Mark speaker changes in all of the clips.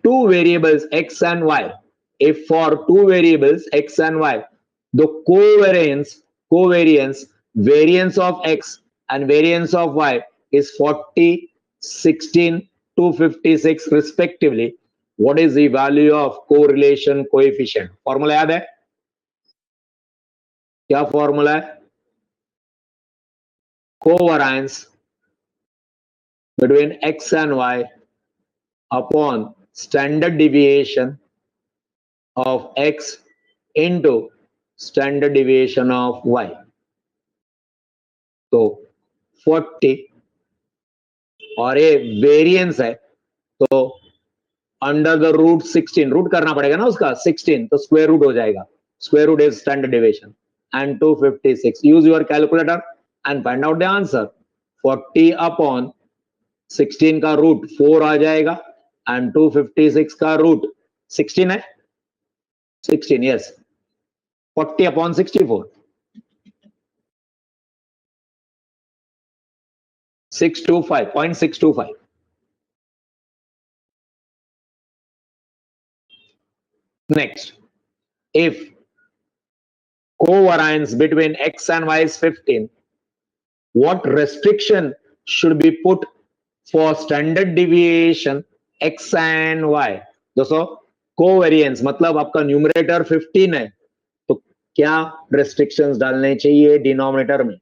Speaker 1: two variables x and y, if for two variables x and y, the covariance variance of x and variance of y is 40, 16, 256 respectively, what is the value of correlation coefficient? Formula याद है? क्या formula है? Covariance between x and y upon standard deviation of x into standard deviation of y. तो 40 और ये variance है, तो under the root 16 root करना पड़ेगा ना उसका 16, तो स्क्वायर रूट हो जाएगा. Square root is standard deviation and 256. Use your calculator and find out the answer. 40 अपॉन 16 का रूट 4 आ जाएगा एंड 256 का रूट 16 है. 16, yes. 40 upon 64, 0.625. Next, if covariance between x and y is 15, what restriction should be put for standard deviation x and y? दोस्तों, covariance मतलब आपका numerator 15 है, तो क्या restrictions डालने चाहिए डिनोमिनेटर में?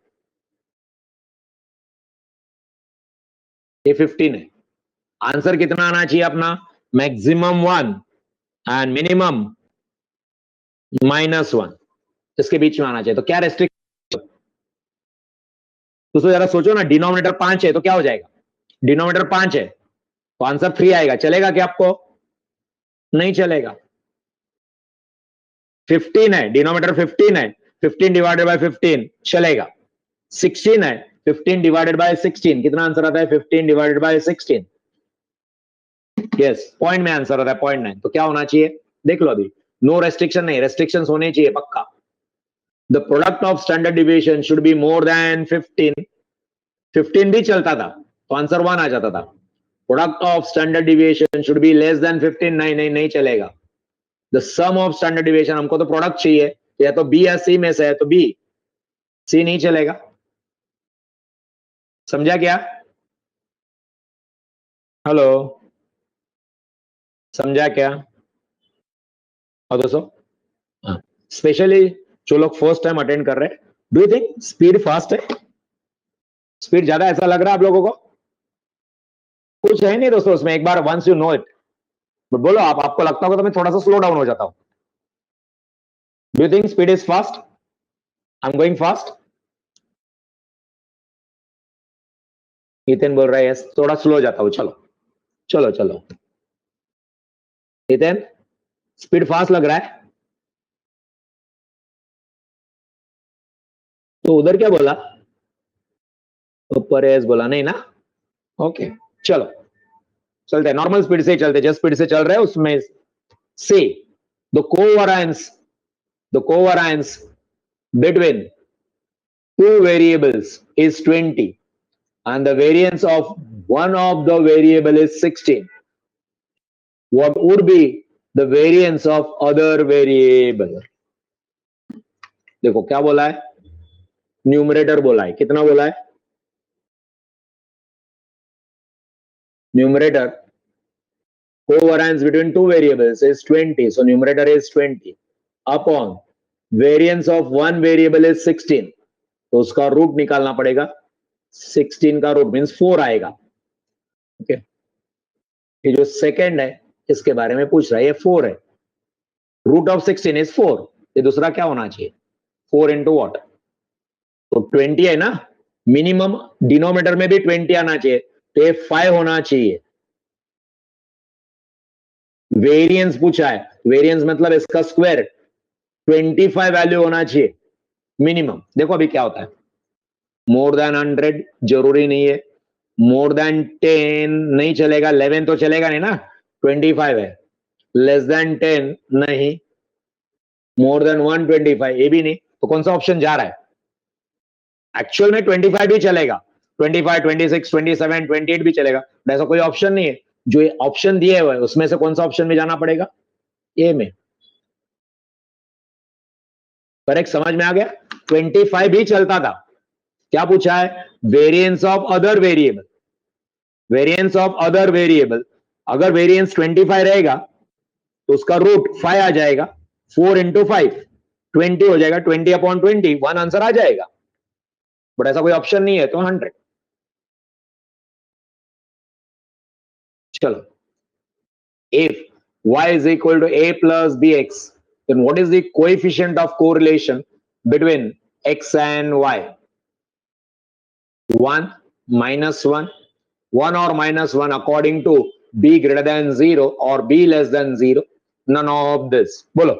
Speaker 1: ये 15 है. आंसर कितना आना चाहिए अपना? मैक्सिमम 1 एंड मिनिमम -1, इसके बीच में आना चाहिए. तो क्या रेस्ट्रिक्शन? तो जरा सोचो ना, डिनोमिनेटर 5 है तो क्या हो जाएगा? डिनोमिनेटर 5 है तो आंसर 3 आएगा. चलेगा क्या आपको? नहीं चलेगा. 15 है, डिनोमिनेटर 15 है, 15 डिवाइडेड बाय 15 चलेगा. 16 है, 15 डिवाइडेड बाय 16 कितना आंसर आता है? 15 डिवाइडेड बाय 16. यस, पॉइंट में आंसर आता है 0.9. तो क्या होना चाहिए देख लो. अभी नो रेस्ट्रिक्शन नहीं, रेस्ट्रिक्शंस होने चाहिए पक्का. The product of standard deviation should be more than 15. 15 भी चलता था तो आंसर 1 आ जाता था. Product of standard deviation should be less than 15. नहीं चलेगा. The sum of standard deviation, हमको तो प्रोडक्ट चाहिए, या तो बी या सी में से है, तो बी. सी नहीं चलेगा. समझा क्या? हेलो, समझा क्या? और दोस्तों, स्पेशली जो लोग फर्स्ट टाइम अटेंड कर रहे हैं, do you think speed fast है? स्पीड ज्यादा ऐसा लग रहा है आप लोगों को? कुछ है नहीं दोस्तों उसमें. एक बार once you know it, but बोलो आपको लगता होगा तो मैं थोड़ा सा स्लो डाउन हो जाता हूं. Do you think speed is fast? I am going fast. Nitin बोल रहा है यस, थोड़ा स्लो हो जाता हूं. चलो. नितिन, स्पीड फास्ट लग रहा है तो उधर क्या बोला? ऊपर एस बोला नहीं ना? ओके, चलो चलते हैं. नॉर्मल स्पीड से चलते, जिस स्पीड से चल रहे हैं उसमें से the covariance between two variables is 20 and the variance of one of the variable is 16. What would be the variance of other variable? देखो क्या बोला है, न्यूमरेटर बोला है. कितना बोला है? Numerator covariance between two variables is 20, so numerator is 20 upon variance of one variable is 16, तो उसका रूट निकालना पड़ेगा. 16 का रूट मींस 4 आएगा. ओके, ये जो सेकंड है इसके बारे में पूछ रहा है, ये 4 है. Root of 16 is 4. ये दूसरा क्या होना चाहिए? 4 इंटू वॉट? तो 20 है ना. मिनिमम डिनोमिनेटर में भी 20 आना चाहिए, तो ये 5 होना चाहिए. वेरिएंस पूछा है, वेरिएंस मतलब इसका स्क्वायर 25 वैल्यू होना चाहिए मिनिमम. देखो अभी क्या होता है, मोर देन 100 जरूरी नहीं है, मोर देन 10 नहीं चलेगा, 11 तो चलेगा नहीं ना, 25 है. लेस देन 10 नहीं, मोर देन 125 ये भी नहीं. तो कौन सा ऑप्शन जा रहा है? एक्चुअल में 25 भी चलेगा, 25, 26, 27, 28 भी चलेगा. ऐसा कोई ऑप्शन नहीं है जो ऑप्शन दिए हुए हैं उसमें से कौन सा ऑप्शन में जाना पड़ेगा? ए में। करेक्ट, समझ में आ गया? 25 भी चलता था। क्या पूछा है? Variance of other variable. Variance of other variable, अगर वेरिएंस 25 रहेगा तो उसका रूट 5 आ जाएगा। 4 इंटू 5 20 हो जाएगा। 20/20 1 आंसर आ जाएगा। बट ऐसा कोई ऑप्शन नहीं है तो 100। चलो, if y is equal to a plus bx, then what is the coefficient of correlation between x and y? 1, -1, 1 or -1 according to b greater than 0 or b less than 0, none of this. बोलो।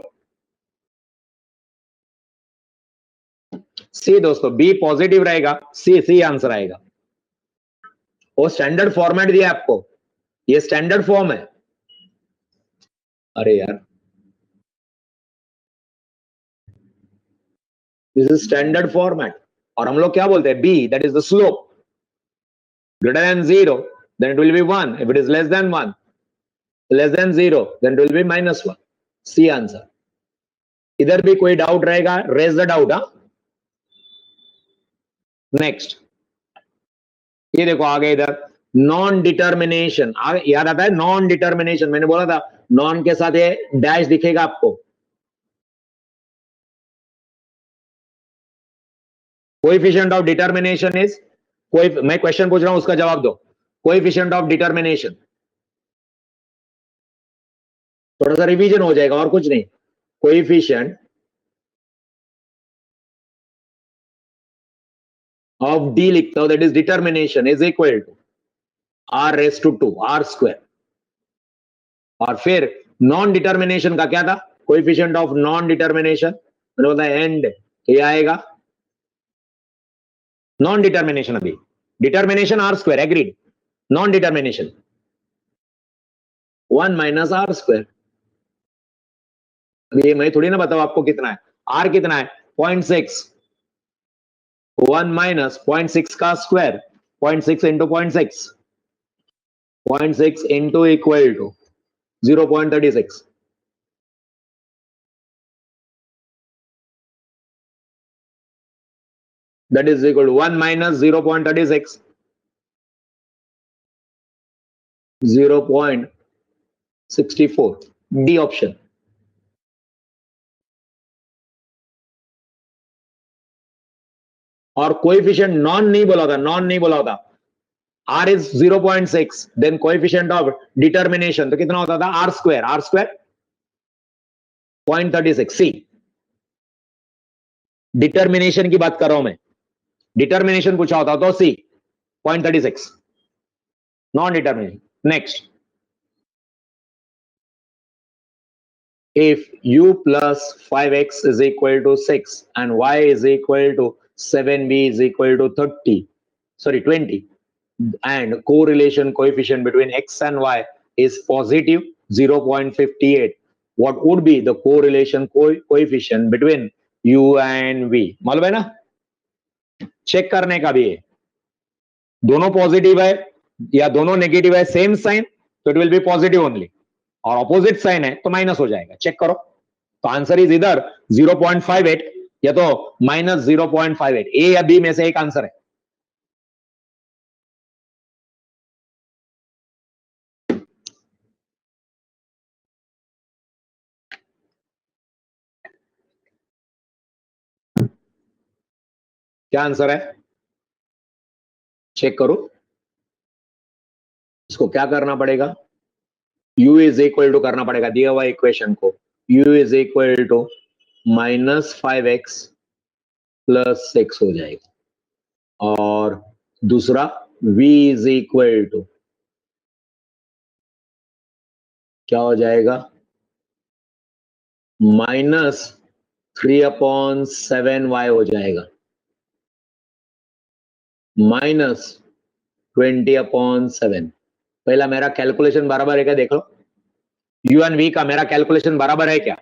Speaker 1: सी दोस्तों, B positive रहेगा, C answer आएगा। वो standard format दिया आपको, ये standard form है। अरे यार, दिस इज स्टैंडर्ड फॉर्मेट। और हम लोग क्या बोलते हैं? B, that is the slope, greater than 0 then it will be 1. If it is less than 1, less than 0, then it will be -1. C answer. इधर भी कोई डाउट रहेगा? Raise the doubt. हाँ, नेक्स्ट ये देखो आगे इधर नॉन डिटर्मिनेशन। याद आता है नॉन डिटर्मिनेशन? मैंने बोला था नॉन के साथ ये डैश दिखेगा आपको। कोएफिशिएंट ऑफ डिटर्मिनेशन इज, कोई मैं क्वेश्चन पूछ रहा हूं उसका जवाब दो। कोएफिशिएंट ऑफ डिटर्मिनेशन, थोड़ा सा रिवीजन हो जाएगा और कुछ नहीं। कोएफिशिएंट ऑफ डी लिखता हूं, that is determination, is equal to r⁻², r square. और फिर नॉन डिटर्मिनेशन का क्या था? कोएफिशिएंट ऑफ नॉन डिटर्मिनेशन, मैंने बोला एंड, ये आएगा नॉन डिटर्मिनेशन। अभी determination R square, agreed. Non determination 1 - r square. ये मैं थोड़ी ना बताऊं आपको कितना है। आर कितना है? 0.6। 1 - 0.6 का square, 0.6 into 0.6, 0.6 into equal to 0.36। that is equal to 1 minus 0.36, 0.64, D option. और कोएफिशिएंट नॉन नहीं बोला होता, नॉन नहीं बोला होता। r is 0.6, then coefficient of determination तो कितना होता था? r square, 0.36। सी, डिटर्मिनेशन की बात कर रहा हूं मैं। डिटर्मिनेशन पूछा होता तो सी 0.36, non determination. Next, if u plus 5x is equal to 6 and y is equal to 7b is equal to 20, and correlation coefficient between x and y is positive 0.58, what would be the correlation coefficient between u and v? मालूम है ना? Check करने का भी है। दोनों positive है या दोनों नेगेटिव है, सेम साइन, तो it will be positive only. और ऑपोजिट साइन है तो माइनस हो जाएगा। चेक करो। तो आंसर इज इधर 0.58 या तो -0.58। ए या बी में से एक आंसर है। क्या आंसर है? चेक करो। इसको क्या करना पड़ेगा? u इज इक्वल टू करना पड़ेगा दिया हुआ इक्वेशन को। u is equal to -5x + 6 हो जाएगा। और दूसरा v इज इक्वल टू क्या हो जाएगा? -3/7y हो जाएगा, -20/7। पहला मेरा कैलकुलेशन बराबर है क्या देख लो। u एंड v का मेरा कैलकुलेशन बराबर है क्या?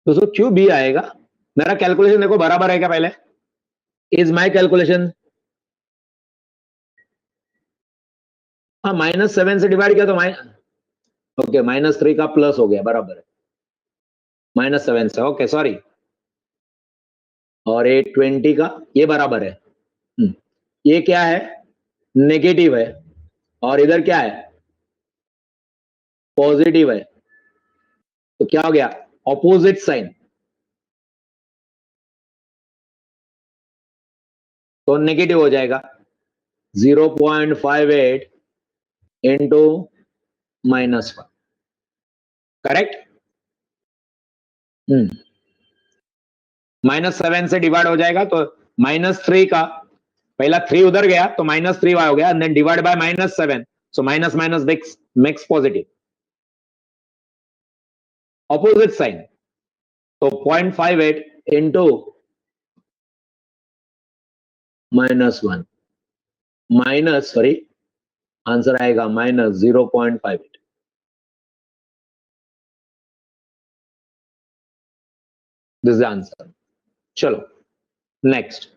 Speaker 1: दोस्तों क्यों बी आएगा? मेरा कैलकुलेशन देखो बराबर है क्या? पहले इज माई कैलकुलेशन, हाँ -7 से डिवाइड किया तो ओके -3 का प्लस हो गया, बराबर है -7 से, ओके सॉरी, और 820 का ये बराबर है। ये क्या है? नेगेटिव है, और इधर क्या है? पॉजिटिव है, तो क्या हो गया? ऑपोजिट साइन, तो नेगेटिव हो जाएगा 0.58 इंटू -1, करेक्ट। -7 से डिवाइड हो जाएगा तो -3 का पहला 3 उधर गया तो -3 हो गया, then divide by -7, so minus minus makes positive, opposite sign, तो 0.58 इंटू -1 माइनस, सॉरी आंसर आएगा -0.58। This is answer. चलो next,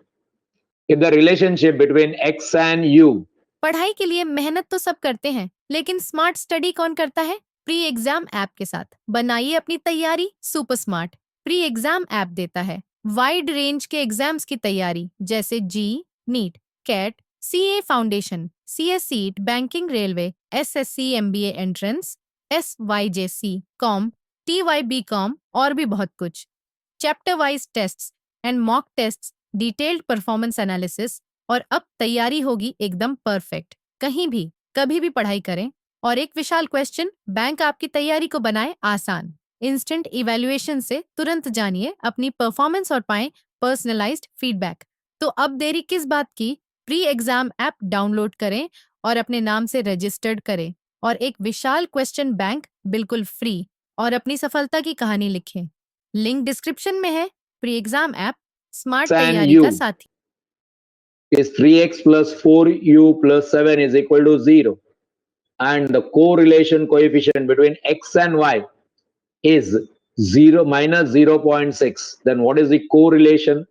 Speaker 1: if the relationship between x and u,
Speaker 2: पढ़ाई के लिए मेहनत तो सब करते हैं, लेकिन स्मार्ट स्टडी कौन करता है? प्री एग्जाम ऐप के साथ बनाइए अपनी तैयारी super smart. Pre exam app देता है वाइड रेंज के एग्जाम्स की तैयारी, जैसे JEE, NEET, CAT, CA foundation, CSEET, banking, railway, SSC, MBA entrance, SYJC, com, TYB com और भी बहुत कुछ। Chapter wise tests and mock tests, detailed performance analysis, और अब तैयारी होगी एकदम परफेक्ट। कहीं भी कभी भी पढ़ाई करें, और एक विशाल क्वेश्चन बैंक आपकी तैयारी को बनाए आसान। इंस्टेंट इवैल्यूएशन से तुरंत जानिए अपनी परफॉर्मेंस और पाएं पर्सनलाइज्ड फीडबैक। तो अब देरी किस बात की? प्री एग्जाम ऐप डाउनलोड करें और अपने नाम से रजिस्टर्ड करें, और एक विशाल क्वेश्चन बैंक बिल्कुल फ्री, और अपनी सफलता की कहानी लिखें। लिंक डिस्क्रिप्शन में है। Pre exam app smart
Speaker 1: and
Speaker 2: तैयारी
Speaker 1: u
Speaker 2: का साथी।
Speaker 1: is 3x plus 4u plus 7 is equal to 0, and the correlation coefficient between x and y is 0 minus 0.6, then what is the correlation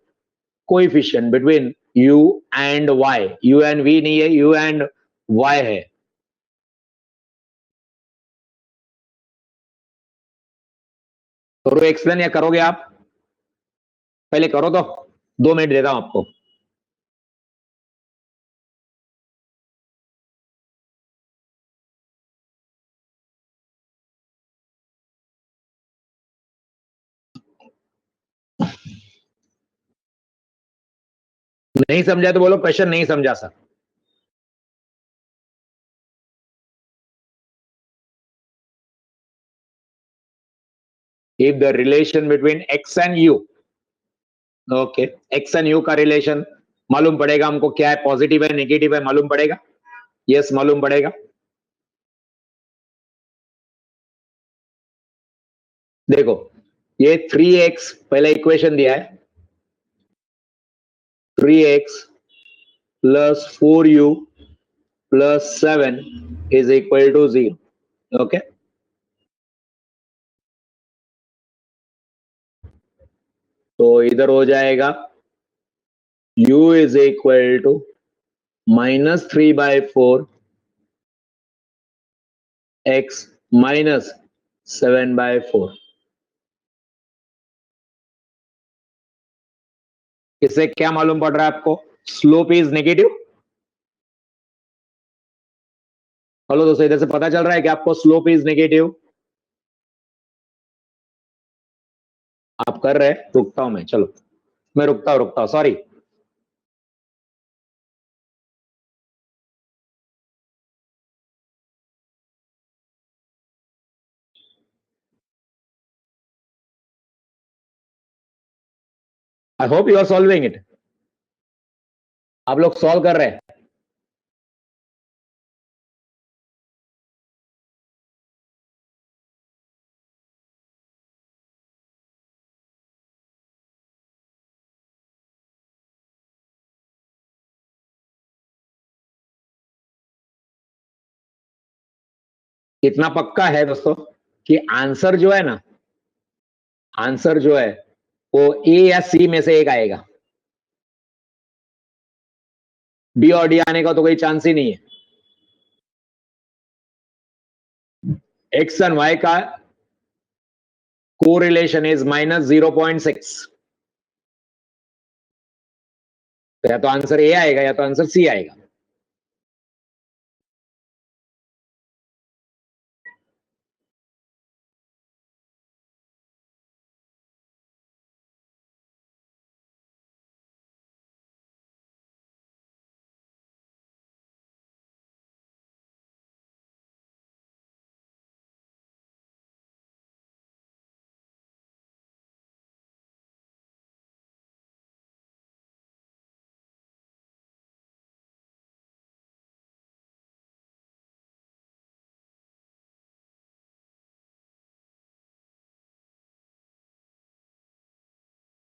Speaker 1: coefficient between u and y? u and v नहीं है, u and y है। करो explain या करोगे आप? पहले करो तो, 2 मिनट देता हूं आपको। नहीं समझा तो बोलो क्वेश्चन नहीं समझा sir. If the relation between x and u, okay, x and u का रिलेशन मालूम पड़ेगा हमको, क्या है, पॉजिटिव है नेगेटिव है, मालूम पड़ेगा? यस मालूम पड़ेगा। देखो ये 3x पहला इक्वेशन दिया है, 3x plus 4u plus 7 is equal to 0, okay. तो इधर हो जाएगा u is equal to -3/4 x minus 7/4। इससे क्या मालूम पड़ रहा है आपको? Slope is negative. हेलो दोस्तों, इधर से पता चल रहा है कि आपको स्लोप इज नेगेटिव? आप कर रहे हैं? रुकता हूं मैं, चलो मैं रुकता हूं, sorry. I hope you are solving it. आप लोग सॉल्व कर रहे हैं? इतना पक्का है दोस्तों कि आंसर जो है ना, आंसर जो है वो ए या सी में से एक आएगा। बी और डी आने का तो कोई चांस ही नहीं है। एक्स एंड वाई का कोरिलेशन इज -0.6। तो या तो आंसर ए आएगा या तो आंसर सी आएगा।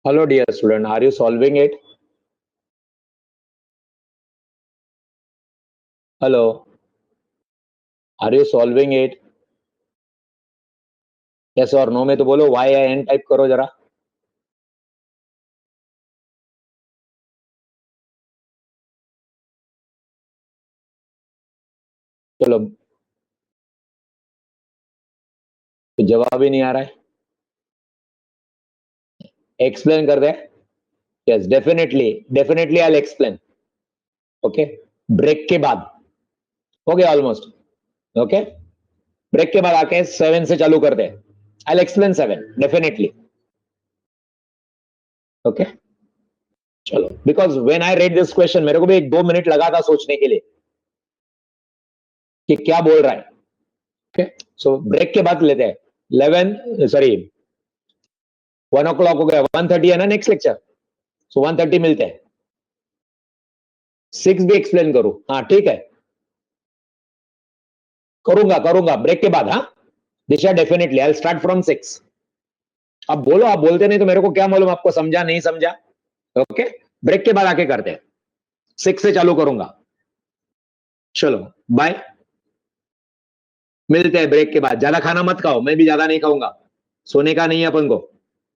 Speaker 1: Hello, dear student. Are you solving it? Hello. Are you solving it? Yes or no में तो बोलो, Y या N टाइप करो जरा। चलो, तो जवाब ही नहीं आ रहा है। एक्सप्लेन कर दे। Yes, definitely I explain. Okay, break के बाद हो गया ऑलमोस्ट। ओके, ब्रेक के बाद आके 7 से चालू कर दे। I explain 7 definitely. ओके, चलो, because when I read this question मेरे को भी 1-2 मिनट लगा था सोचने के लिए कि क्या बोल रहा है। ओके, सो ब्रेक के बाद लेते हैं 1 o'clock हो गया, 1:30 है ना नेक्स्ट लेक्चर, सो 1:30 मिलते हैं। 6 भी एक्सप्लेन करूं? हाँ ठीक है, करूंगा ब्रेक के बाद। हाँ दिशा, डेफिनेटली आई स्टार्ट फ्रॉम 6। अब बोलो, आप बोलते नहीं तो मेरे को क्या मालूम आपको समझा नहीं समझा। ओके, ब्रेक के बाद आके करते हैं, 6 से चालू करूंगा। चलो बाय, मिलते हैं ब्रेक के बाद। ज्यादा खाना मत खाओ, मैं भी ज्यादा नहीं खाऊंगा, सोने का नहीं है अपन को।